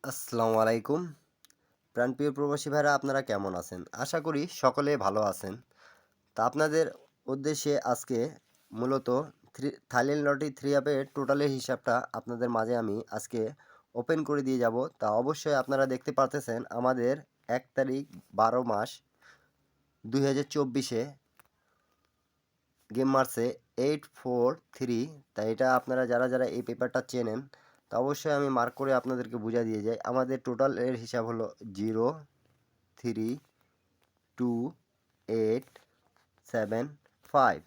আসসালামু আলাইকুম। প্রাণপ্রিয় প্রবাসী ভাইরা আপনারা কেমন আছেন? আশা করি সকলে ভালো আছেন। তা আপনাদের উদ্দেশ্যে আজকে মূলত থাইল্যান্ড লটারি 3 অ্যাপের টোটালের হিসাবটা আপনাদের মাঝে আমি আজকে ওপেন করে দিয়ে যাব। তা অবশ্যই আপনারা দেখতে পারতেছেন আমাদের ১ তারিখ ১২ মাস ২০২৪ গেম মারছে 843। তাই এটা আপনারা যারা এই পেপারটা চেনেন তা অবশ্যই আমি মার্ক করে আপনাদেরকে বুঝিয়ে দিয়ে যাই। আমাদের টোটাল এর হিসাব হলো 0 3 2 8 7 5।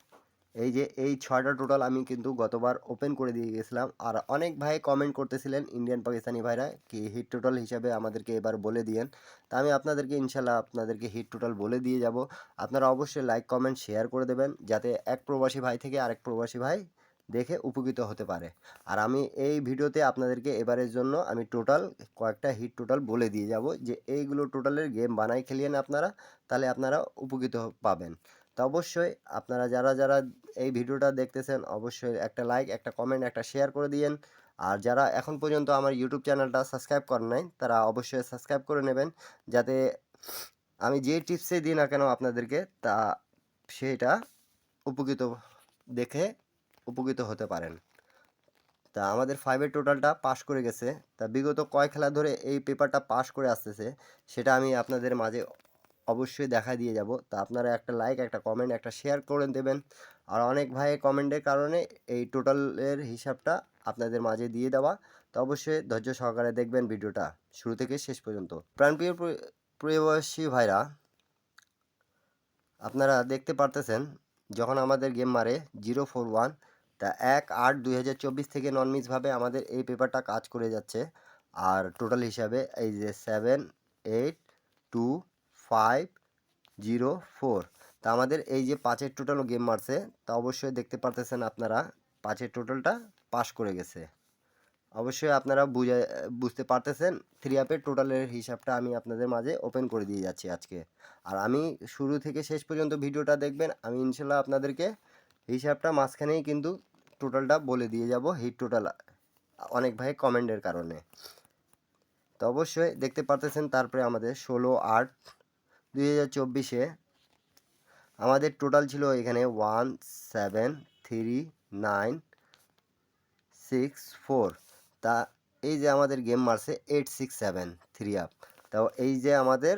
এই যে এই 6টা টোটাল আমি কিন্তু গতবার ওপেন করে দিয়ে গেছিলাম। আর অনেক ভাই কমেন্ট করতেছিলেন ইন্ডিয়ান পাকিস্তানি ভাইরা কি হিট টোটাল হিসাবে আমাদেরকে এবার বলে দিয়েন। তা আমি আপনাদেরকে ইনশাল্লাহ আপনাদেরকে হিট টোটাল বলে দিয়ে যাব। আপনারা অবশ্যই লাইক কমেন্ট শেয়ার করে দেবেন যাতে এক প্রবাসী ভাই থেকে আরেক প্রবাসী ভাই দেখে উপকৃত হতে পারে। আর আমি এই ভিডিওতে আপনাদেরকে এবারের জন্য আমি টোটাল কয়েকটা হিট টোটাল বলে দিয়ে যাব যে এইগুলো টোটালের গেম বানাই খেলিয়েন আপনারা, তাহলে আপনারা উপকৃত পাবেন। তো অবশ্যই আপনারা যারা এই ভিডিওটা দেখতেছেন অবশ্যই একটা লাইক, একটা কমেন্ট, একটা শেয়ার করে দিয়েন। আর যারা এখন পর্যন্ত আমার ইউটিউব চ্যানেলটা সাবস্ক্রাইব করেন নাই তারা অবশ্যই সাবস্ক্রাইব করে নেবেন যাতে আমি যে টিপসে দিই না কেন আপনাদেরকে তা সেটা উপকৃত দেখে উপকৃত হতে পারেন। তা আমাদের 5 এর টোটালটা পাস করে গেছে। তা বিগত কয় খেলা ধরে এই পেপারটা পাস করে আসতেছে সেটা আমি আপনাদের মাঝে অবশ্যই দেখা দিয়ে যাব। তা আপনারা একটা লাইক, একটা কমেন্ট, একটা শেয়ার করে দেবেন। আর অনেক ভাই কমেন্টের কারণে এই টোটালের হিসাবটা আপনাদের মাঝে দিয়ে দেওয়া। তো অবশ্যই ধৈর্য সহকারে দেখবেন ভিডিওটা শুরু থেকে শেষ পর্যন্ত। প্রাণপ্রিয় প্রবাসী ভাইরা আপনারা দেখতে পারতেছেন যখন আমাদের গেম মারে 041, তা 1/8/2024 থেকে নন মিসভাবে আমাদের এই পেপারটা কাজ করে যাচ্ছে। আর টোটাল হিসাবে এই যে 7825504, তা আমাদের এই যে 5-এর টোটাল গেম মারছে তা অবশ্যই দেখতে পারতেছেন আপনারা 5-এর টোটালটা পাস করে গেছে। অবশ্যই আপনারা বুঝতে পারতেছেন 3 অ্যাপের টোটালের হিসাবটা আমি আপনাদের মাঝে ওপেন করে দিয়ে যাচ্ছি আজকে। আর আমি শুরু থেকে শেষ পর্যন্ত ভিডিওটা দেখবেন, আমি ইনশাল্লাহ আপনাদেরকে হিসাবটা মাঝখানেই কিন্তু টোটালটা বলে দিয়ে যাব হিট টোটাল অনেক ভাই কমেন্টের কারণে। তো অবশ্যই দেখতে পারতেছেন তারপরে আমাদের 16/8/2024 আমাদের টোটাল ছিল এখানে 1739664। তা এই যে আমাদের গেম মারছে 867 3 আপ। তাও এই যে আমাদের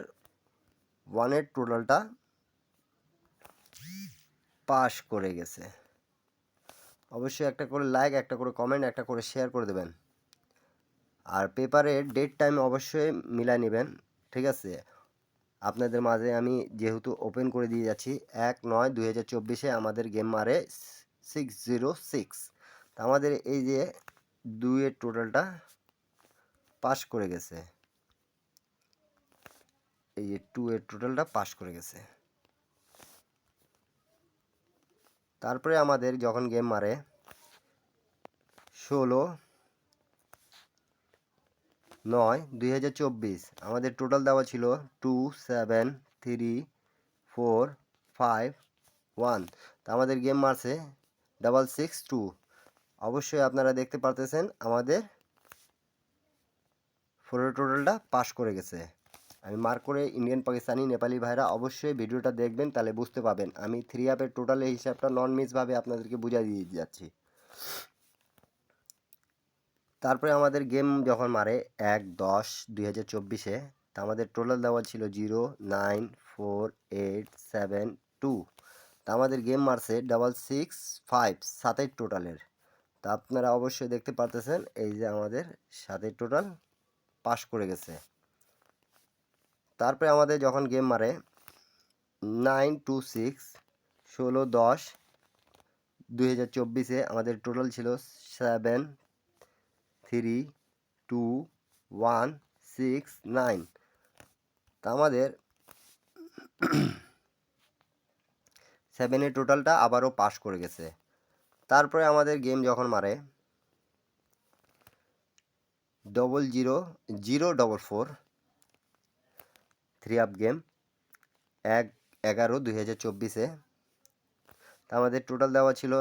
ওয়ানের টোটালটা পাস করে গেছে। অবশ্যই একটা করে লাইক, একটা করে কমেন্ট, একটা করে শেয়ার করে দেবেন। আর পেপারের ডেট টাইম অবশ্যই মিলাই নেবেন, ঠিক আছে? আপনাদের মাঝে আমি যেহেতু ওপেন করে দিয়ে যাচ্ছি 1/9/2024 আমাদের গেম মারে 606। তা আমাদের এই যে 2-এর টোটালটা পাস করে গেছে, এই যে 2-এর টোটালটা পাস করে গেছে। তারপরে আমাদের যখন গেম মারে 16/9/2024 আমাদের টোটাল দেওয়া ছিল 2733451। তা আমাদের গেম মারছে 662। অবশ্যই আপনারা দেখতে পারতেছেন আমাদের 4-এর টোটালটা পাস করে গেছে। আমি মার্ক করে ইন্ডিয়ান পাকিস্তানি নেপালি ভাইরা অবশ্যই ভিডিওটা দেখবেন, তাহলে বুঝতে পাবেন আমি 3 অ্যাপের টোটালের হিসাবটা নন মিসভাবে আপনাদেরকে বুঝিয়ে দিয়ে যাচ্ছি। তারপরে আমাদের গেম যখন মারে 1/10/2024 তা আমাদের টোটাল দেওয়া ছিল 09487 2। তা আমাদের গেম মারছে 665 7-এর টোটালের। তা আপনারা অবশ্যই দেখতে পারতেছেন এই যে আমাদের 7-এর টোটাল পাস করে গেছে। তারপরে আমাদের যখন গেম মারে 926 16/10/2024 আমাদের টোটাল ছিল 7322169। তা আমাদের 7-এর টোটালটা আবারও পাস করে গেছে। তারপরে আমাদের গেম যখন মারে 00044 3 আপ গেম 1/11/2024 তা আমাদের টোটাল দেওয়া ছিল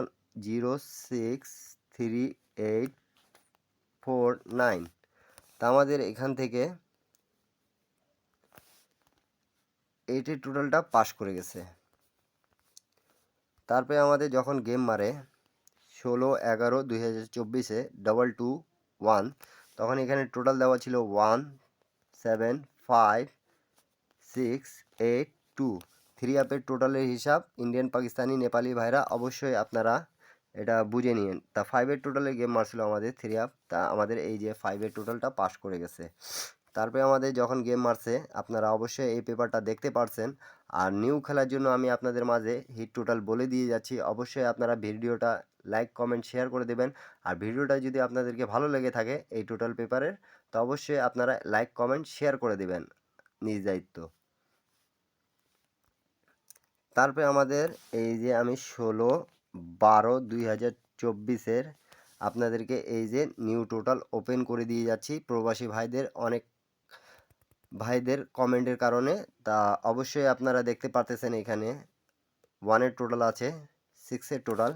0638449। তা আমাদের এখান থেকে এইটি টোটালটা পাস করে গেছে। তারপরে আমাদের যখন গেম মারে 16/11/2024 221, তখন এখানে টোটাল দেওয়া ছিল 175,682। 3 অ্যাপের টোটালের হিসাব ইন্ডিয়ান পাকিস্তানি নেপালি ভাইরা অবশ্যই আপনারা এটা বুঝে নিন। তা 5-এর টোটালে গেম মারছিল আমাদের 3 অ্যাপ, তা আমাদের এই যে 5-এর টোটালটা পাস করে গেছে। তারপরে আমাদের যখন গেম মারছে আপনারা অবশ্যই এই পেপারটা দেখতে পারছেন। আর নিউ খেলার জন্য আমি আপনাদের মাঝে হিট টোটাল বলে দিয়ে যাচ্ছি, অবশ্যই আপনারা ভিডিওটা লাইক কমেন্ট শেয়ার করে দেবেন। আর ভিডিওটা যদি আপনাদেরকে ভালো লেগে থাকে এই টোটাল পেপারের, তো অবশ্যই আপনারা লাইক কমেন্ট শেয়ার করে দেবেন, নিজ দায়িত্ব। তারপরে আমাদের এই যে আমি 16/12/2024 আপনাদেরকে এই যে নিউ টোটাল ওপেন করে দিয়ে যাচ্ছি প্রবাসী ভাইদের কমেন্টের কারণে। তা অবশ্যই আপনারা দেখতে পারতেছেন এখানে 1-এর টোটাল আছে, 6-এর টোটাল,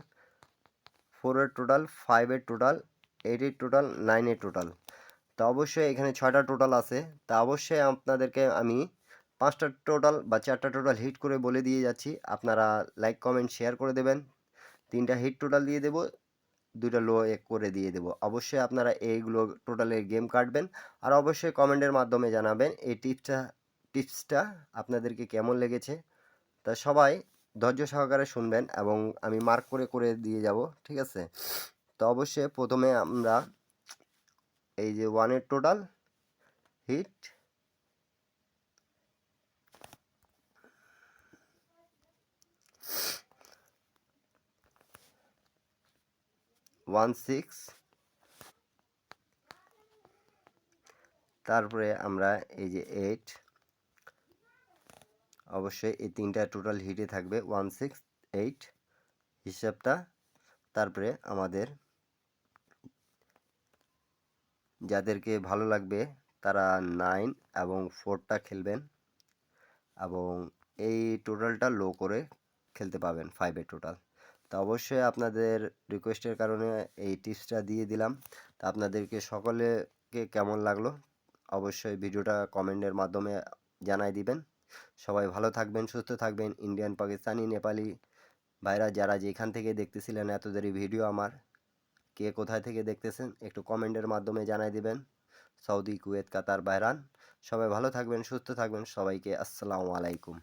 4-এর টোটাল, 5-এর টোটাল, 8-এর টোটাল, 9-এর টোটাল। তা অবশ্যই এখানে 6টা টোটাল আছে। তা অবশ্যই আপনাদেরকে আমি 5টা টোটাল বা 4টা টোটাল হিট করে বলে দিয়ে যাচ্ছি, আপনারা লাইক কমেন্ট শেয়ার করে দেবেন। 3টা হিট টোটাল দিয়ে দেবো, 2টা লো করে দিয়ে দেবো। অবশ্যই আপনারা এইগুলো টোটালের গেম কাটবেন। আর অবশ্যই কমেন্টের মাধ্যমে জানাবেন এই টিপসটা আপনাদেরকে কেমন লেগেছে। তা সবাই ধৈর্য সহকারে শুনবেন এবং আমি মার্ক করে করে দিয়ে যাব, ঠিক আছে? তো অবশ্যই প্রথমে আমরা এই যে 1-এর টোটাল হিট, 16, তারপরে আমরা এই যে 8, অবশ্যই এই 3টা টোটাল হিটে থাকবে 1, 6, 8 হিসাবটা। তারপরে আমাদের যাদেরকে ভালো লাগবে তারা 9 এবং 4টা খেলবেন এবং এই টোটালটা লো করে খেলতে পাবেন 5-এর টোটাল। তা অবশ্যই আপনাদের রিকোয়েস্টের কারণে এই টিপসটা দিয়ে দিলাম। তা আপনাদেরকে সকলেকে কেমন লাগলো অবশ্যই ভিডিওটা কমেন্টের মাধ্যমে জানাই দিবেন। সবাই ভালো থাকবেন, সুস্থ থাকবেন। ইন্ডিয়ান, পাকিস্তানি, নেপালি ভাইরা যারা যেখান থেকে দেখতেছিলেন এত দেরি ভিডিও আমার, কে কোথায় থেকে দেখতেছেন একটু কমেন্টের মাধ্যমে জানাই দিবেন। সৌদি, কুয়েত, কাতার, বাহরান, সবাই ভালো থাকবেন, সুস্থ থাকবেন। সবাইকে আসসালামু আলাইকুম।